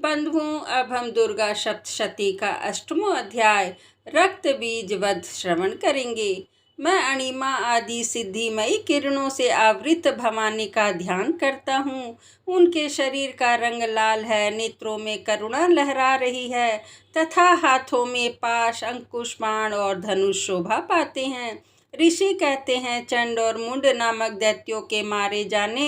बंधुओं, अब हम दुर्गा सप्तशती का 8वां अध्याय रक्त बीज वध श्रवण करेंगे। मैं अणिमा आदि सिद्धिमयी किरणों से आवृत भवानी का ध्यान करता हूँ। उनके शरीर का रंग लाल है, नेत्रों में करुणा लहरा रही है तथा हाथों में पाश, अंकुश, बाण और धनुष शोभा पाते हैं। ऋषि कहते हैं, चंड और मुंड नामक दैत्यों के मारे जाने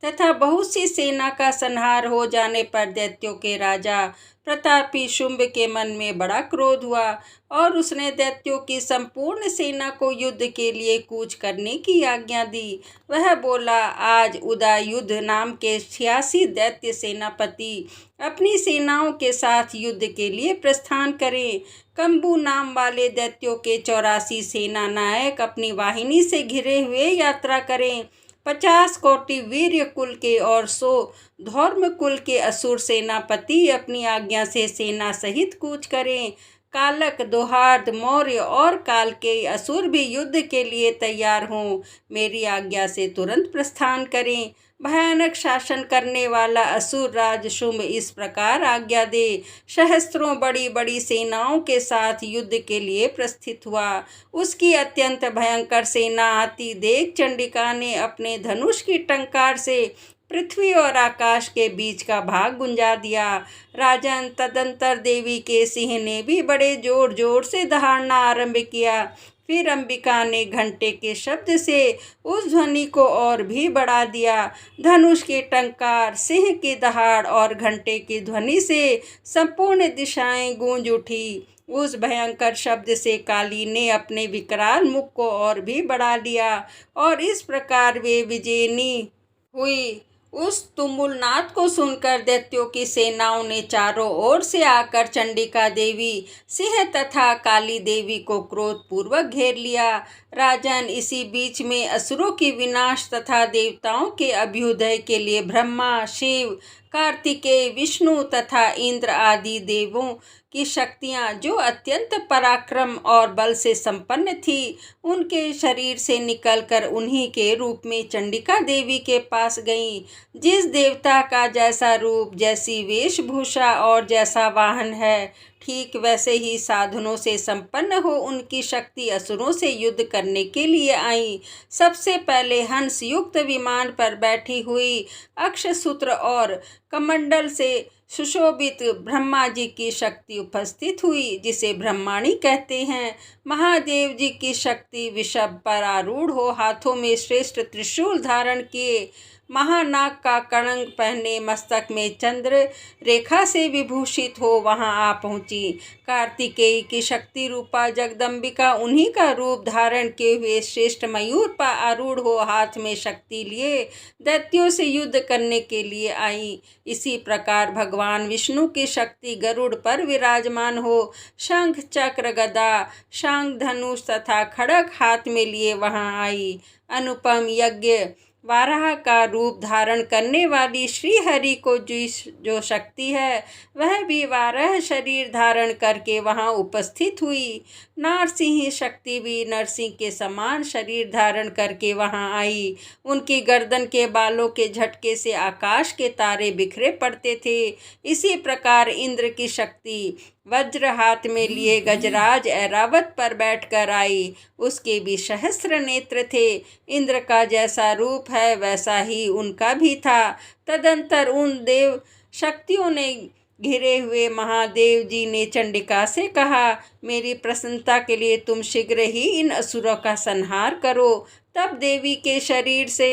तथा बहुत सी सेना का संहार हो जाने पर दैत्यों के राजा प्रतापी शुंभ के मन में बड़ा क्रोध हुआ और उसने दैत्यों की संपूर्ण सेना को युद्ध के लिए कूच करने की आज्ञा दी। वह बोला, आज उदयुद्ध नाम के 86 दैत्य सेनापति अपनी सेनाओं के साथ युद्ध के लिए प्रस्थान करें। कंबू नाम वाले दैत्यों के 84 सेना नायक अपनी वाहिनी से घिरे हुए यात्रा करें। 50 कोटि वीर्य कुल के और 100 धर्म कुल के असुर सेनापति अपनी आज्ञा से सेना सहित कूच करें। कालक, दोहार्द, मौर्य और काल के असुर भी युद्ध के लिए तैयार हों। मेरी आज्ञा से तुरंत प्रस्थान करें। भयानक शासन करने वाला असुर राज शुंभ इस प्रकार आज्ञा दे सहस्त्रों बड़ी बड़ी सेनाओं के साथ युद्ध के लिए प्रस्थित हुआ। उसकी अत्यंत भयंकर सेना आती देख चंडिका ने अपने धनुष की टंकार से पृथ्वी और आकाश के बीच का भाग गुंजा दिया। राजन, तदंतर देवी के सिंह ने भी बड़े जोर जोर से दहाड़ना आरंभ किया। फिर अंबिका ने घंटे के शब्द से उस ध्वनि को और भी बढ़ा दिया। धनुष की टंकार, सिंह की दहाड़ और घंटे की ध्वनि से संपूर्ण दिशाएं गूंज उठी। उस भयंकर शब्द से काली ने अपने विकराल मुख को और भी बढ़ा लिया और इस प्रकार वे विजयिनी हुई। उस तुमुलनाद को सुनकर दैत्यों की सेनाओं ने चारों ओर से आकर चंडिका देवी, सिंह तथा काली देवी को क्रोधपूर्वक घेर लिया। राजन, इसी बीच में असुरों की विनाश तथा देवताओं के अभ्युदय के लिए ब्रह्मा, शिव, कार्तिकेय, विष्णु तथा इंद्र आदि देवों की शक्तियाँ, जो अत्यंत पराक्रम और बल से संपन्न थी, उनके शरीर से निकलकर उन्हीं के रूप में चंडिका देवी के पास गईं। जिस देवता का जैसा रूप, जैसी वेशभूषा और जैसा वाहन है, ठीक वैसे ही साधनों से संपन्न हो उनकी शक्ति असुरों से युद्ध करने के लिए आई। सबसे पहले हंस युक्त विमान पर बैठी हुई अक्षसूत्र और कमंडल से सुशोभित ब्रह्मा जी की शक्ति उपस्थित हुई, जिसे ब्रह्माणी कहते हैं। महादेव जी की शक्ति वृषभ पर आरूढ़ हो, हाथों में श्रेष्ठ त्रिशूल धारण किए, महानाग का कणंग पहने, मस्तक में चंद्र रेखा से विभूषित हो वहां आ पहुंची। कार्तिकेय की शक्ति रूपा जगदम्बिका उन्हीं का रूप धारण किए हुए श्रेष्ठ मयूर पर आरूढ़ हो, हाथ में शक्ति लिए दैत्यों से युद्ध करने के लिए आई। इसी प्रकार भगवान विष्णु की शक्ति गरुड़ पर विराजमान हो, शंख, चक्र, गदा, शांग, धनुष तथा खड़ग हाथ में लिए वहां आई। अनुपम यज्ञ वाराह का रूप धारण करने वाली श्री हरि को जो शक्ति है, वह भी वाराह शरीर धारण करके वहां उपस्थित हुई। नारसिंह शक्ति भी नरसिंह के समान शरीर धारण करके वहां आई। उनकी गर्दन के बालों के झटके से आकाश के तारे बिखरे पड़ते थे। इसी प्रकार इंद्र की शक्ति वज्र हाथ में लिए गजराज ऐरावत पर बैठकर आई। उसके भी सहस्त्र नेत्र थे। इंद्र का जैसा रूप है वैसा ही उनका भी था। तदंतर उन देव शक्तियों ने घिरे हुए महादेव जी ने चंडिका से कहा, मेरी प्रसन्नता के लिए तुम शीघ्र ही इन असुरों का संहार करो। तब देवी के शरीर से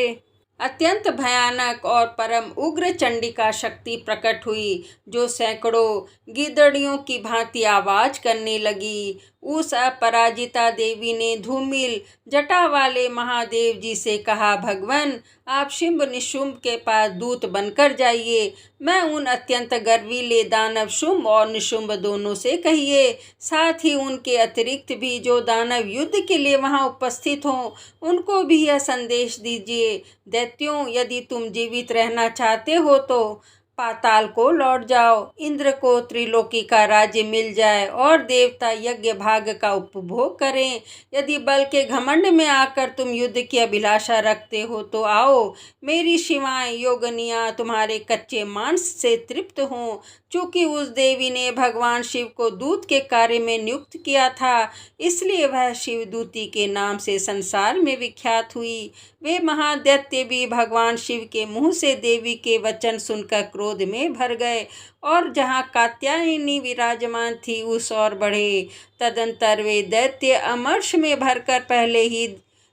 अत्यंत भयानक और परम उग्र चंडिका शक्ति प्रकट हुई, जो सैकड़ों गिदड़ियों की भांति आवाज करने लगी। उस अपराजिता देवी ने धूमिल जटा वाले महादेव जी से कहा, भगवान, आप शुंभ निशुंभ के पास दूत बनकर जाइए। मैं उन अत्यंत गर्वीले दानव शुंभ और निशुंभ दोनों से कहिए, साथ ही उनके अतिरिक्त भी जो दानव युद्ध के लिए वहां उपस्थित हों, उनको भी यह संदेश दीजिए, दैत्यों, यदि तुम जीवित रहना चाहते हो तो पाताल को लौट जाओ, इंद्र को त्रिलोकी का राज्य मिल जाए और देवता यज्ञ भाग का उपभोग करें। यदि बल के घमंड में आकर तुम युद्ध की अभिलाषा रखते हो तो आओ, मेरी शिवाएं योगनियां तुम्हारे कच्चे मांस से तृप्त हों। चूंकि उस देवी ने भगवान शिव को दूत के कार्य में नियुक्त किया था, इसलिए वह शिवदूती के नाम से संसार में विख्यात हुई। वे महादैत्य भी भगवान शिव के मुंह से देवी के वचन सुनकर क्रोध में भर गए और जहाँ कात्यायनी विराजमान थी उस ओर बढ़े। तदंतर वे दैत्य अमर्ष में भरकर पहले ही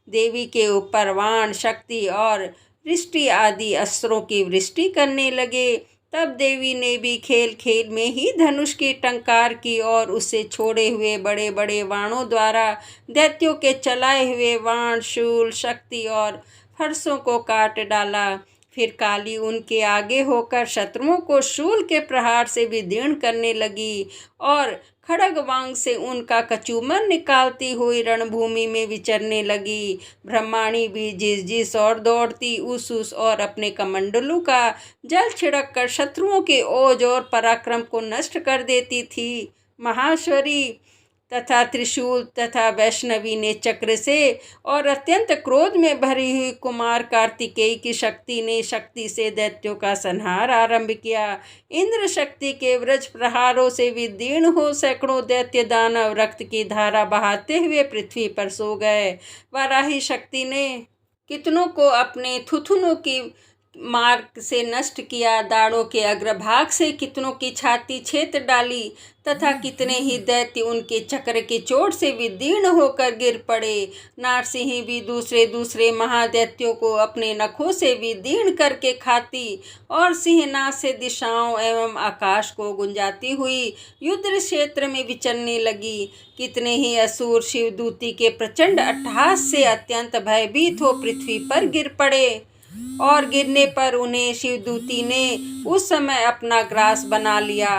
देवी के ऊपर वाण, शक्ति और वृष्टि आदि अस्त्रों की वृष्टि करने लगे। तब देवी ने भी खेल खेल में ही धनुष की टंकार की और उसे छोड़े हुए बड़े बड़े बाणों द्वारा दैत्यों के चलाए हुए बाण, शूल, शक्ति और फरसों को काट डाला। फिर काली उनके आगे होकर शत्रुओं को शूल के प्रहार से विदीर्ण करने लगी और खड्गवांग से उनका कचूमर निकालती हुई रणभूमि में विचरने लगी। ब्रह्माणी भी जिस और दौड़ती उस और अपने कमंडलू का जल छिड़क कर शत्रुओं के ओज और पराक्रम को नष्ट कर देती थी। महाश्वरी तथा त्रिशूल तथा वैष्णवी ने चक्र से और अत्यंत क्रोध में भरी हुई कुमार कार्तिकेय की शक्ति ने शक्ति से दैत्यों का संहार आरंभ किया। इंद्र शक्ति के वज्र प्रहारों से विदीर्ण हो सैकड़ों दैत्य दानव रक्त की धारा बहाते हुए पृथ्वी पर सो गए। वाराही शक्ति ने कितनों को अपने थुथुनों की मार्ग से नष्ट किया, दाढ़ों के अग्रभाग से कितनों की छाती छेद डाली तथा कितने ही दैत्य उनके चक्र की चोट से विदीर्ण होकर गिर पड़े। नारसिंह भी दूसरे महादैत्यों को अपने नखों से विदीर्ण करके खाती और सिंहनाद से दिशाओं एवं आकाश को गुंजाती हुई युद्ध क्षेत्र में विचरने लगी। कितने ही असुर शिवदूती के प्रचंड अट्टहास से अत्यंत भयभीत हो पृथ्वी पर गिर पड़े और गिरने पर उन्हें शिवदूती ने उस समय अपना ग्रास बना लिया।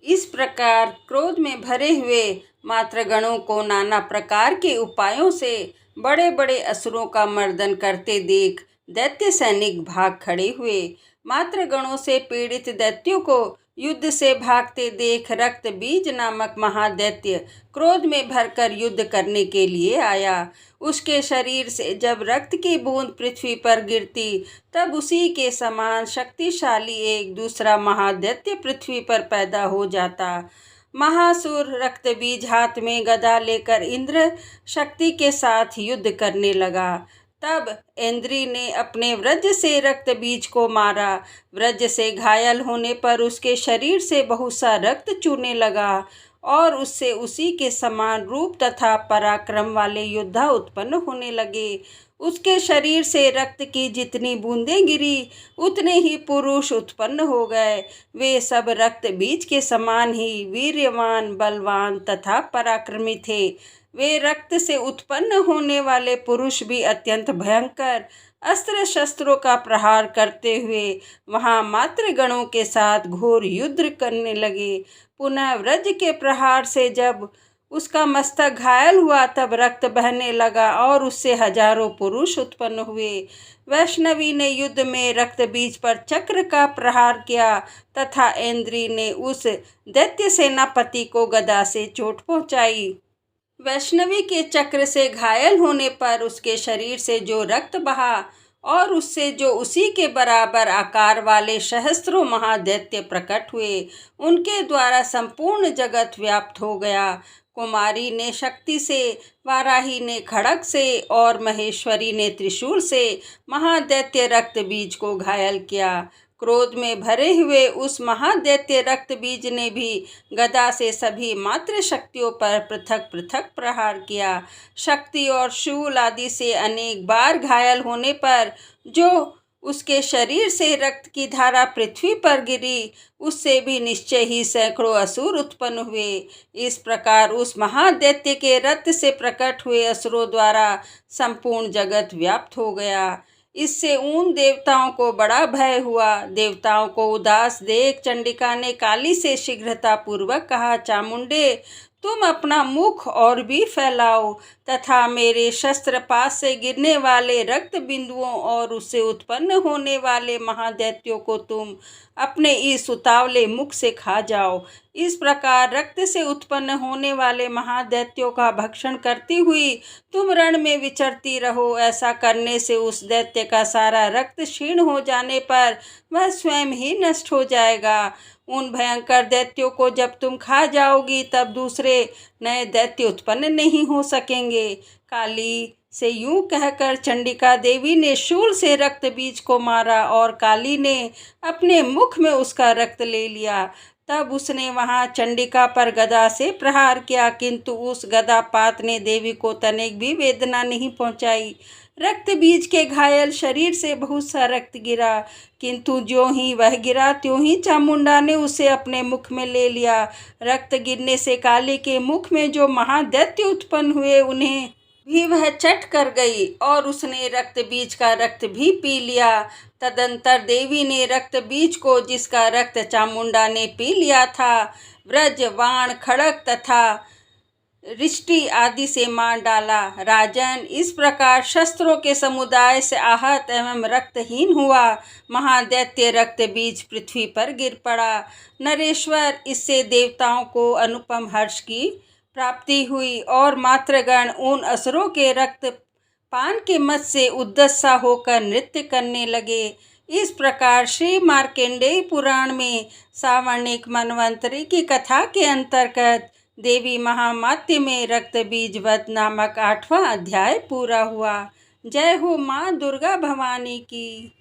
इस प्रकार क्रोध में भरे हुए मातृगणों को नाना प्रकार के उपायों से बड़े बड़े असुरों का मर्दन करते देख दैत्य सैनिक भाग खड़े हुए। मातृगणों से पीड़ित दैत्यों को युद्ध से भागते देख रक्त बीज नामक महादैत्य क्रोध में भरकर युद्ध करने के लिए आया। उसके शरीर से जब रक्त की बूंद पृथ्वी पर गिरती तब उसी के समान शक्तिशाली एक दूसरा महादैत्य पृथ्वी पर पैदा हो जाता। महासुर रक्त बीज हाथ में गदा लेकर इंद्र शक्ति के साथ युद्ध करने लगा। तब इंद्री ने अपने वज्र से रक्त बीज को मारा। वज्र से घायल होने पर उसके शरीर से बहुत सा रक्त चूने लगा और उससे उसी के समान रूप तथा पराक्रम वाले योद्धा उत्पन्न होने लगे। उसके शरीर से रक्त की जितनी बूंदें गिरी उतने ही पुरुष उत्पन्न हो गए। वे सब रक्त बीज के समान ही वीर्यवान, बलवान तथा पराक्रमी थे। वे रक्त से उत्पन्न होने वाले पुरुष भी अत्यंत भयंकर अस्त्र शस्त्रों का प्रहार करते हुए वहां मातृगणों के साथ घोर युद्ध करने लगे। पुनः वज्र के प्रहार से जब उसका मस्तक घायल हुआ तब रक्त बहने लगा और उससे हजारों पुरुष उत्पन्न हुए। वैष्णवी ने युद्ध में रक्त बीज पर चक्र का प्रहार किया तथा इंद्री ने उस दैत्य सेनापति को गदा से चोट पहुंचाई। वैष्णवी के चक्र से घायल होने पर उसके शरीर से जो रक्त बहा और उससे जो उसी के बराबर आकार वाले सहस्त्रों महादैत्य प्रकट हुए, उनके द्वारा संपूर्ण जगत व्याप्त हो गया। कुमारी ने शक्ति से, वाराही ने खड्ग से और महेश्वरी ने त्रिशूल से महादैत्य रक्त बीज को घायल किया। क्रोध में भरे हुए उस महादैत्य रक्त बीज ने भी गदा से सभी मातृ शक्तियों पर पृथक पृथक प्रहार किया। शक्ति और शूल आदि से अनेक बार घायल होने पर जो उसके शरीर से रक्त की धारा पृथ्वी पर गिरी, उससे भी निश्चय ही सैकड़ों असुर उत्पन्न हुए। इस प्रकार उस महादैत्य के रक्त से प्रकट हुए असुरों द्वारा संपूर्ण जगत व्याप्त हो गया। इससे उन देवताओं को बड़ा भय हुआ। देवताओं को उदास देख चंडिका ने काली से शीघ्रता पूर्वक कहा, चामुंडे, तुम अपना मुख और भी फैलाओ तथा मेरे शस्त्र पास से गिरने वाले रक्त बिंदुओं और उससे उत्पन्न होने वाले महादैत्यों को तुम अपने इस उतावले मुख से खा जाओ। इस प्रकार रक्त से उत्पन्न होने वाले महादैत्यों का भक्षण करती हुई तुम रण में विचरती रहो। ऐसा करने से उस दैत्य का सारा रक्त क्षीण हो जाने पर वह स्वयं ही नष्ट हो जाएगा। उन भयंकर दैत्यों को जब तुम खा जाओगी तब दूसरे नए दैत्य उत्पन्न नहीं हो सकेंगे। काली से यूं कहकर चंडिका देवी ने शूल से रक्त बीज को मारा और काली ने अपने मुख में उसका रक्त ले लिया। तब उसने वहां चंडिका पर गदा से प्रहार किया, किंतु उस गदापात ने देवी को तनिक भी वेदना नहीं पहुंचाई। रक्त बीज के घायल शरीर से बहुत सा रक्त गिरा, किंतु ज्यों ही वह गिरा त्यों ही चामुंडा ने उसे अपने मुख में ले लिया। रक्त गिरने से काली के मुख में जो महादैत्य उत्पन्न हुए उन्हें भी वह चट कर गई और उसने रक्त बीज का रक्त भी पी लिया। तदंतर देवी ने रक्त बीज को, जिसका रक्त चामुंडा ने पी लिया था, व्रज बाण खड़ग तथा रिष्टि आदि से मार डाला। राजन, इस प्रकार शस्त्रों के समुदाय से आहत एवं रक्तहीन हुआ महादैत्य रक्त बीज पृथ्वी पर गिर पड़ा। नरेश्वर, इससे देवताओं को अनुपम हर्ष की प्राप्ति हुई और मातृगण उन असुरों के रक्त पान के मत से उद्दस्सा होकर नृत्य करने लगे। इस प्रकार श्री मार्कंडेय पुराण में सावर्णिक मनवंतरी की कथा के अंतर्गत देवी महामात्य में रक्त बीज वध नामक 8वां अध्याय पूरा हुआ। जय हो माँ दुर्गा भवानी की।